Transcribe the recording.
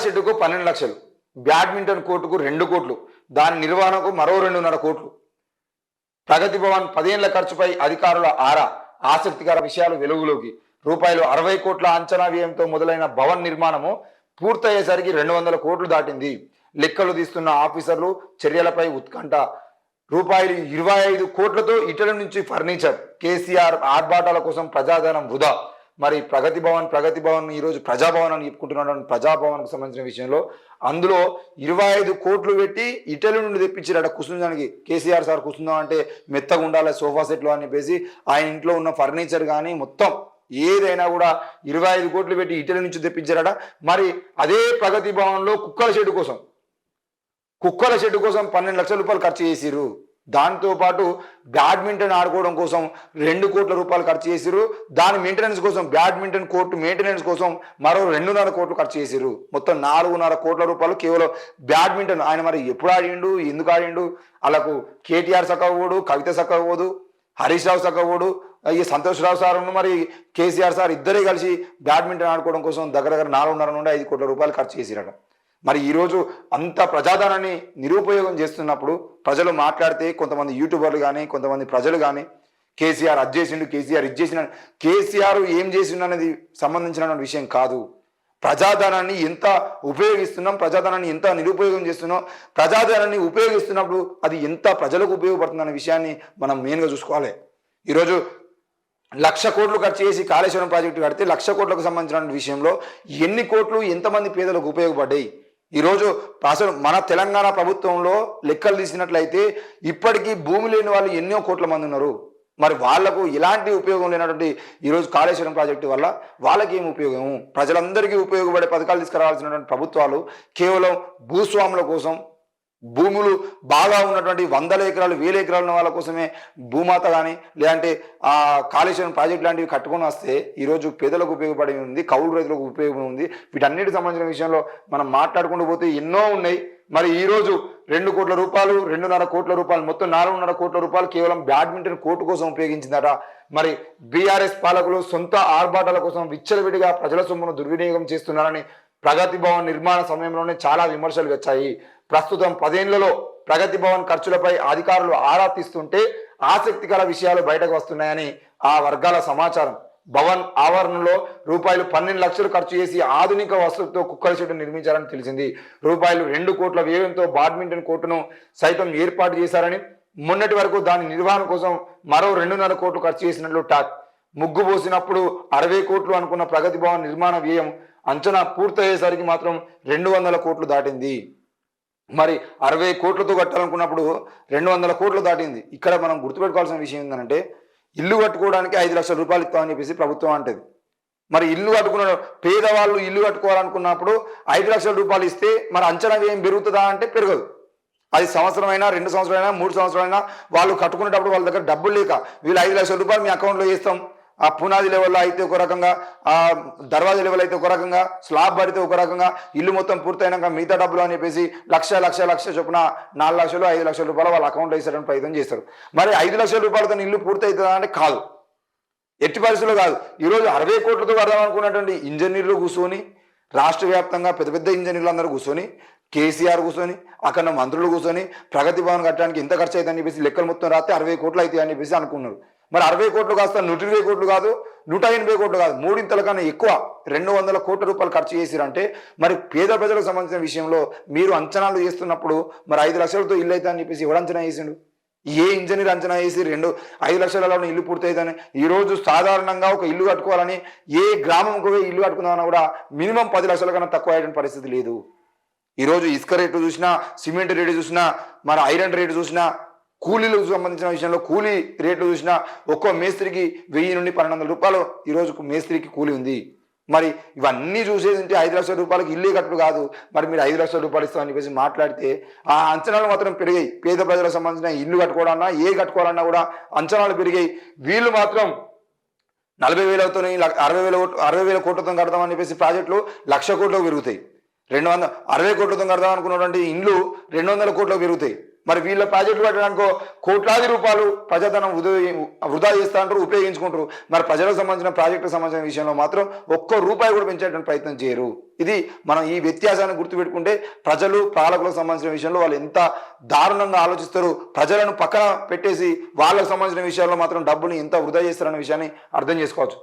షెడ్డుకు 12 లక్షలు, బ్యాడ్మింటన్ కోర్టుకు 2 కోట్లు, దాని నిర్వహణకు మరో 2.5 కోట్లు. ప్రగతి భవన్ 10 ఏళ్ల ఖర్చుపై అధికారుల ఆరా, ఆసక్తికర విషయాలు వెలుగులోకి. రూపాయలు 60 కోట్ల అంచనా వ్యయంతో మొదలైన భవన్ నిర్మాణము పూర్తయ్యేసరికి 200 కోట్లు దాటింది. లెక్కలు తీస్తున్న ఆఫీసర్లు చర్యలపై ఉత్కంఠ. రూపాయలు 25 కోట్లతో ఇటలీ నుంచి ఫర్నిచర్. కేసీఆర్ ఆర్భాటాల కోసం ప్రజాధనం వృధా. మరి ప్రగతి భవన్ ఈరోజు ప్రజాభవన్ అని చెప్పుకుంటున్నాడు. ప్రజాభవన్కు సంబంధించిన విషయంలో అందులో 25 కోట్లు పెట్టి ఇటలీ నుండి తెప్పించారట కూర్చుందానికి. కేసీఆర్ సార్ కూర్చుందాం అంటే మెత్తగా ఉండాలి సోఫా సెట్లు అని చెప్పేసి ఆయన ఇంట్లో ఉన్న ఫర్నిచర్ కానీ మొత్తం ఏదైనా కూడా 25 కోట్లు పెట్టి ఇటలీ నుంచి తెప్పించారట. మరి అదే ప్రగతి భవన్లో కుక్కల షెడ్ కోసం 12 లక్షల రూపాయలు ఖర్చు చేసిరు. దాంతోపాటు బ్యాడ్మింటన్ ఆడుకోవడం కోసం 2 కోట్ల రూపాయలు ఖర్చు చేసిరు. దాని మెయింటెనెన్స్ కోసం, బ్యాడ్మింటన్ కోర్టు మెయింటెనెన్స్ కోసం మరో 2.5 కోట్లు ఖర్చు చేసిరు. మొత్తం 4.5 కోట్ల రూపాయలు కేవలం బ్యాడ్మింటన్. ఆయన మరి ఎప్పుడు ఆడిండు, ఎందుకు ఆడిండు, వాళ్ళకు కేటీఆర్ సక్కవోడు, కవిత సక్కవోదు, హరీష్ రావు సక్కవోడు, ఈ సంతోష్ రావు సార్ మరి కేసీఆర్ సార్ ఇద్దరే కలిసి బ్యాడ్మింటన్ ఆడుకోవడం కోసం దగ్గర 4.5 నుండి 5 కోట్ల రూపాయలు ఖర్చు చేసిరట. మరి ఈరోజు అంత ప్రజాధనాన్ని నిరుపయోగం చేస్తున్నప్పుడు ప్రజలు మాట్లాడితే కొంతమంది యూట్యూబర్లు కానీ కొంతమంది ప్రజలు కానీ కేసీఆర్ అది చేసిండు, కేసీఆర్ ఇది చేసిన, కేసీఆర్ ఏం చేసిండు అనేది సంబంధించిన విషయం కాదు. ప్రజాధనాన్ని ఎంత ఉపయోగిస్తున్నాం, ప్రజాధనాన్ని ఎంత నిరుపయోగం చేస్తున్నాం, ప్రజాధనాన్ని ఉపయోగిస్తున్నప్పుడు అది ఎంత ప్రజలకు ఉపయోగపడుతుందనే విషయాన్ని మనం మెయిన్గా చూసుకోవాలి. ఈరోజు 1,00,000 కోట్లు ఖర్చు చేసి కాళేశ్వరం ప్రాజెక్టు కడితే 1,00,000 కోట్లకు సంబంధించిన విషయంలో ఎన్ని కోట్లు ఎంతమంది పేదలకు ఉపయోగపడ్డాయి? ఈరోజు అసలు మన తెలంగాణ ప్రభుత్వంలో లెక్కలు తీసినట్లయితే ఇప్పటికీ భూమి లేని వాళ్ళు ఎన్నో కోట్ల మంది ఉన్నారు. మరి వాళ్లకు ఎలాంటి ఉపయోగం లేనటువంటి ఈరోజు కాళేశ్వరం ప్రాజెక్టు వల్ల వాళ్ళకి ఏం ఉపయోగము? ప్రజలందరికీ ఉపయోగపడే పథకాలు తీసుకురావాల్సినటువంటి ప్రభుత్వాలు కేవలం భూస్వాముల కోసం, భూములు బాగా ఉన్నటువంటి 100 ఎకరాలు 1000 ఎకరాలు ఉన్న వాళ్ళ కోసమే భూమాత కానీ లేదంటే ఆ కాళేశ్వరం ప్రాజెక్ట్ లాంటివి కట్టుకొని వస్తే ఈరోజు పేదలకు ఉపయోగపడి ఉంది, కౌలు రైతులకు ఉపయోగం ఉంది. వీటన్నిటికి సంబంధించిన విషయంలో మనం మాట్లాడుకుంటూ పోతే ఎన్నో ఉన్నాయి. మరి ఈరోజు 2 కోట్ల రూపాయలు, 2.5 కోట్ల రూపాయలు, మొత్తం 4.5 కోట్ల రూపాయలు కేవలం బ్యాడ్మింటన్ కోర్టు కోసం ఉపయోగించిందట. మరి బీఆర్ఎస్ పాలకులు సొంత ఆర్భాటాల కోసం విచ్చలవిడిగా ప్రజల సొమ్మును దుర్వినియోగం చేస్తున్నారని ప్రగతి భవన్ నిర్మాణ సమయంలోనే చాలా విమర్శలు వచ్చాయి. ప్రస్తుతం 10 ఏళ్లలో ప్రగతి భవన్ ఖర్చులపై అధికారులు ఆరా తీస్తుంటే ఆసక్తికర విషయాలు బయటకు వస్తున్నాయని ఆ వర్గాల సమాచారం. భవన్ ఆవరణలో రూపాయలు 12 లక్షలు ఖర్చు చేసి ఆధునిక వసతులతో కుక్కల షెడ్ నిర్మించారని తెలిసింది. రూపాయలు 2 కోట్ల వ్యయంతో బ్యాడ్మింటన్ కోర్టును సైతం ఏర్పాటు చేశారని, మొన్నటి వరకు దాని నిర్వహణ కోసం మరో 2.5 కోట్లు ఖర్చు చేసినట్లు టాక్. ముగ్గు పోసినప్పుడు 60 కోట్లు అనుకున్న ప్రగతి భవన్ నిర్మాణ వ్యయం అంచనా పూర్తయ్యేసరికి మాత్రం 200 కోట్లు దాటింది. మరి 60 కోట్లతో కట్టాలనుకున్నప్పుడు 200 కోట్లు దాటింది. ఇక్కడ మనం గుర్తుపెట్టుకోవాల్సిన విషయం ఏంటంటే ఇల్లు కట్టుకోవడానికి 5 లక్షల రూపాయలు ఇస్తామని చెప్పేసి ప్రభుత్వం అంటది. మరి ఇల్లు కట్టుకున్న పేదవాళ్ళు ఇల్లు కట్టుకోవాలనుకున్నప్పుడు 5 లక్షల రూపాయలు ఇస్తే మరి అంచనా వ్యయం పెరుగుతుందా అంటే పెరగదు. అది సంవత్సరమైనా 2 సంవత్సరాలైనా 3 సంవత్సరాలైనా వాళ్ళు కట్టుకునేటప్పుడు వాళ్ళ దగ్గర డబ్బులు లేక వీళ్ళు 5 లక్షల రూపాయలు మీ అకౌంట్లో వేస్తాం, ఆ పునాది లెవెల్లో అయితే ఒక రకంగా, ఆ దర్వాజా లెవెల్ అయితే ఒక రకంగా, స్లాబ్ పడితే ఒక రకంగా, ఇల్లు మొత్తం పూర్తయినాక మిగతా డబ్బులు అని చెప్పేసి లక్ష చొప్పున 4 లక్షలు 5 లక్షల రూపాయలు వాళ్ళ అకౌంట్లో వేసారని ప్రయత్నం చేస్తారు. మరి 5 లక్షల రూపాయలతో ఇల్లు పూర్తి అవుతుందా అంటే కాదు, ఎట్టి పరిస్థితుల్లో కాదు. ఈరోజు 60 కోట్లతో కడదాం అనుకున్నటువంటి ఇంజనీర్లు కూర్చొని, రాష్ట్ర వ్యాప్తంగా పెద్ద పెద్ద ఇంజనీర్లు అందరూ కూర్చొని, కేసీఆర్ కూర్చొని, అక్కడ మంత్రులు కూర్చొని ప్రగతి భవన్ కట్టడానికి ఎంత ఖర్చు అవుతుందని చెప్పేసి లెక్కలు మొత్తం రాస్తే 60 కోట్లు అవుతాయి అని చెప్పేసి అనుకున్నారు. మరి 60 కోట్లు కాస్త 120 కోట్లు కాదు, 180 కోట్లు కాదు, మూడింతల కన్నా ఎక్కువ 200 కోట్ల రూపాయలు ఖర్చు చేసిరంటే మరి పేద ప్రజలకు సంబంధించిన విషయంలో మీరు అంచనాలు చేస్తున్నప్పుడు మరి 5 లక్షలతో ఇల్లు అవుతా అని చెప్పేసి ఎవరు అంచనా వేసిండు? ఏ ఇంజనీర్ అంచనా వేసి 5 లక్షలలో ఇల్లు పూర్తయితేనే? ఈరోజు సాధారణంగా ఒక ఇల్లు కట్టుకోవాలని ఏ గ్రామంకు ఇల్లు కట్టుకుందామన్నా కూడా మినిమం 10 లక్షల కన్నా తక్కువ అయ్యేటువంటి పరిస్థితి లేదు. ఈరోజు ఇసుక రేటు చూసినా, సిమెంట్ రేటు చూసినా, మన ఐరన్ రేటు చూసినా, కూలీలకు సంబంధించిన విషయంలో కూలీ రేట్లు చూసినా ఒక్కో మేస్త్రికి 1000 నుండి 1200 రూపాయలు ఈరోజు మేస్త్రికి కూలీ ఉంది. మరి ఇవన్నీ చూసేది ఉంటే 5 లక్షల రూపాయలకి ఇల్లే కట్టుడు కాదు, మరి మీరు 5 లక్షల రూపాయలు ఇస్తామని చెప్పేసి మాట్లాడితే ఆ అంచనాలు మాత్రం పెరిగాయి. పేద ప్రజలకు సంబంధించిన ఇల్లు కట్టుకోవాలన్నా కట్టుకోవాలన్నా కూడా అంచనాలు పెరిగాయి. వీళ్ళు మాత్రం 40,000తో 60,000 కోట్లతో కడతామని చెప్పేసి ప్రాజెక్టులు 1,00,000 కోట్లకు పెరుగుతాయి. 260 కోట్లతో కడదాం అనుకున్నటువంటి ఇండ్లు 200 కోట్లకు పెరుగుతాయి. మరి వీళ్ళ ప్రాజెక్టులు కట్టడానికో కోట్లాది రూపాయలు ప్రజాధనం వృధా చేస్తా అంటారు, ఉపయోగించుకుంటారు. మరి ప్రజలకు సంబంధించిన ప్రాజెక్టుకు సంబంధించిన విషయంలో మాత్రం ఒక్క రూపాయి కూడా పెంచేటువంటి ప్రయత్నం చేయరు. ఇది మనం ఈ వ్యత్యాసాన్ని గుర్తుపెట్టుకుంటే ప్రజలు పాలకులకు సంబంధించిన విషయంలో వాళ్ళు ఎంత దారుణంగా ఆలోచిస్తారు, ప్రజలను పక్కన పెట్టేసి వాళ్ళకు సంబంధించిన విషయాల్లో మాత్రం డబ్బుని ఎంత వృధా చేస్తారన్న విషయాన్ని అర్థం చేసుకోవచ్చు.